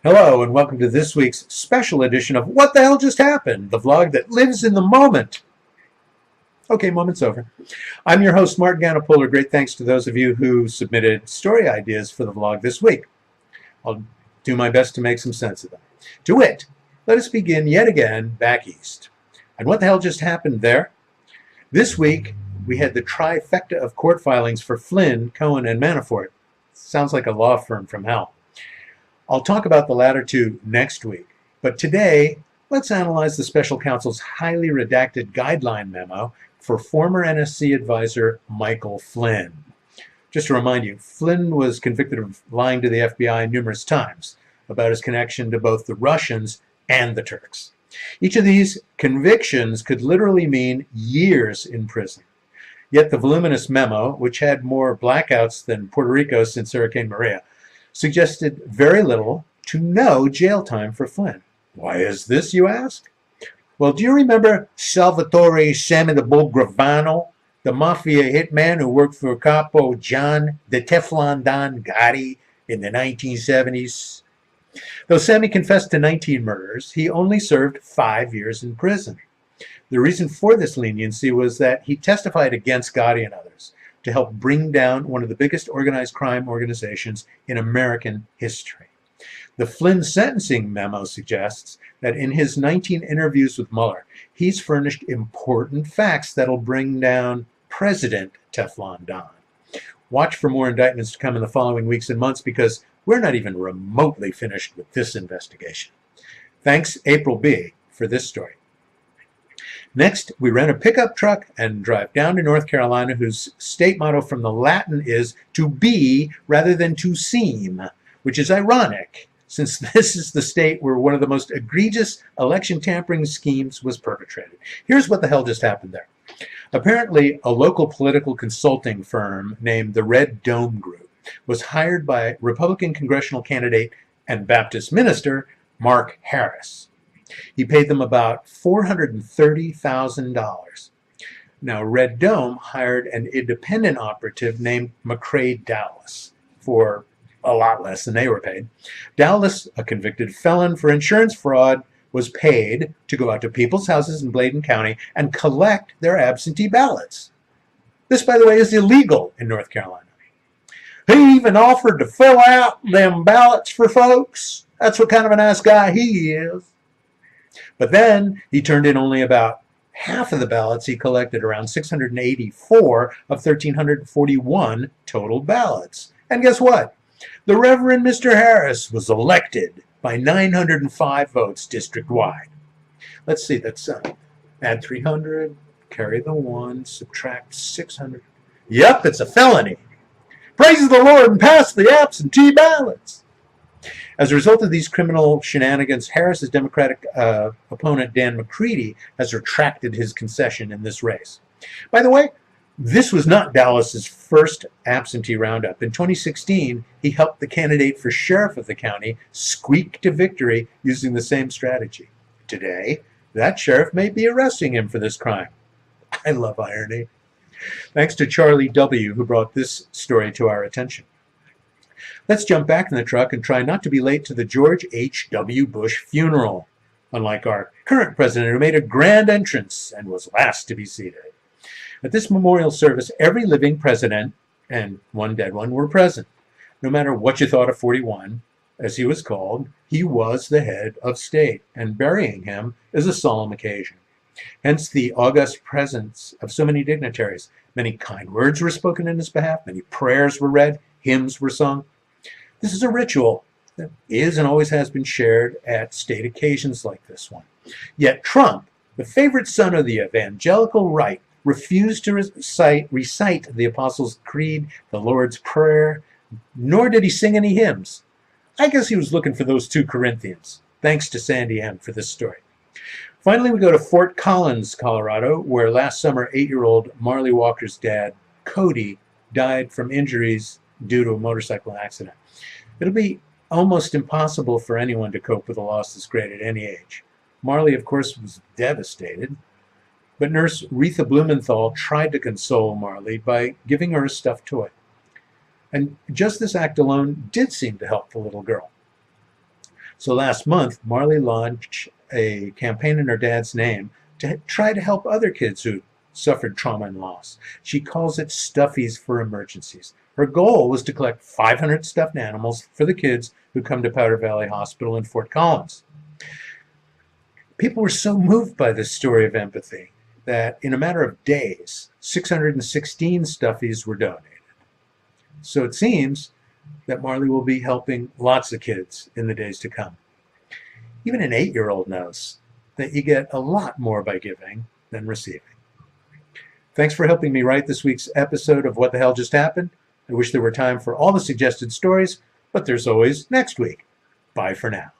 Hello, and welcome to this week's special edition of What the Hell Just Happened, the vlog that lives in the moment. Okay, moment's over. I'm your host, Martin Ganapoler. Great thanks to those of you who submitted story ideas for the vlog this week. I'll do my best to make some sense of them. To wit, let us begin yet again back east. And what the hell just happened there? This week, we had the trifecta of court filings for Flynn, Cohen, and Manafort. Sounds like a law firm from hell. I'll talk about the latter two next week, but today, let's analyze the special counsel's highly redacted guideline memo for former NSC advisor Michael Flynn. Just to remind you, Flynn was convicted of lying to the FBI numerous times about his connection to both the Russians and the Turks. Each of these convictions could literally mean years in prison. Yet the voluminous memo, which had more blackouts than Puerto Rico since Hurricane Maria, suggested very little to no jail time for Flynn. Why is this, you ask? Well, do you remember Salvatore Sammy the Bull Gravano, the mafia hitman who worked for Capo John the Teflon Don Gotti in the 1970s? Though Sammy confessed to 19 murders, he only served 5 years in prison. The reason for this leniency was that he testified against Gotti and others to help bring down one of the biggest organized crime organizations in American history. The Flynn sentencing memo suggests that in his 19 interviews with Mueller, he's furnished important facts that'll bring down President Teflon Don. Watch for more indictments to come in the following weeks and months because we're not even remotely finished with this investigation. Thanks, April B., for this story. Next, we rent a pickup truck and drive down to North Carolina, whose state motto from the Latin is to be rather than to seem, which is ironic, since this is the state where one of the most egregious election tampering schemes was perpetrated. Here's what the hell just happened there. Apparently, a local political consulting firm named the Red Dome Group was hired by Republican congressional candidate and Baptist minister Mark Harris. He paid them about $430,000. Now, Red Dome hired an independent operative named McCrae Dowless for a lot less than they were paid. Dowless, a convicted felon for insurance fraud, was paid to go out to people's houses in Bladen County and collect their absentee ballots. This, by the way, is illegal in North Carolina. He even offered to fill out them ballots for folks. That's what kind of a nice guy he is. But then he turned in only about half of the ballots he collected, around 684 of 1,341 total ballots. And guess what? The Reverend Mr. Harris was elected by 905 votes district-wide. Let's see, that's add 300, carry the 1, subtract 600. Yep, it's a felony. Praise the Lord and pass the absentee ballots. As a result of these criminal shenanigans, Harris's Democratic opponent, Dan McCready, has retracted his concession in this race. By the way, this was not Dallas's first absentee roundup. In 2016, he helped the candidate for sheriff of the county squeak to victory using the same strategy. Today, that sheriff may be arresting him for this crime. I love irony. Thanks to Charlie W., who brought this story to our attention. Let's jump back in the truck and try not to be late to the George H.W. Bush funeral, unlike our current president who made a grand entrance and was last to be seated. At this memorial service, every living president and one dead one were present. No matter what you thought of 41, as he was called, he was the head of state, and burying him is a solemn occasion. Hence the august presence of so many dignitaries. Many kind words were spoken in his behalf, many prayers were read, hymns were sung. This is a ritual that is and always has been shared at state occasions like this one. Yet Trump, the favorite son of the evangelical right, refused to recite the Apostles' Creed, the Lord's Prayer, nor did he sing any hymns. I guess he was looking for those 2 Corinthians. Thanks to Sandy M. for this story. Finally, we go to Fort Collins, Colorado, where last summer 8-year-old Marley Walker's dad, Cody, died from injuries due to a motorcycle accident. It'll be almost impossible for anyone to cope with a loss this great at any age. Marley, of course, was devastated, but nurse Retha Blumenthal tried to console Marley by giving her a stuffed toy. And just this act alone did seem to help the little girl. So last month, Marley launched a campaign in her dad's name to try to help other kids who suffered trauma and loss. She calls it Stuffies for Emergencies. Her goal was to collect 500 stuffed animals for the kids who come to Powder Valley Hospital in Fort Collins. People were so moved by this story of empathy that in a matter of days, 616 stuffies were donated. So it seems that Marley will be helping lots of kids in the days to come. Even an 8-year-old knows that you get a lot more by giving than receiving. Thanks for helping me write this week's episode of What the Hell Just Happened. I wish there were time for all the suggested stories, but there's always next week. Bye for now.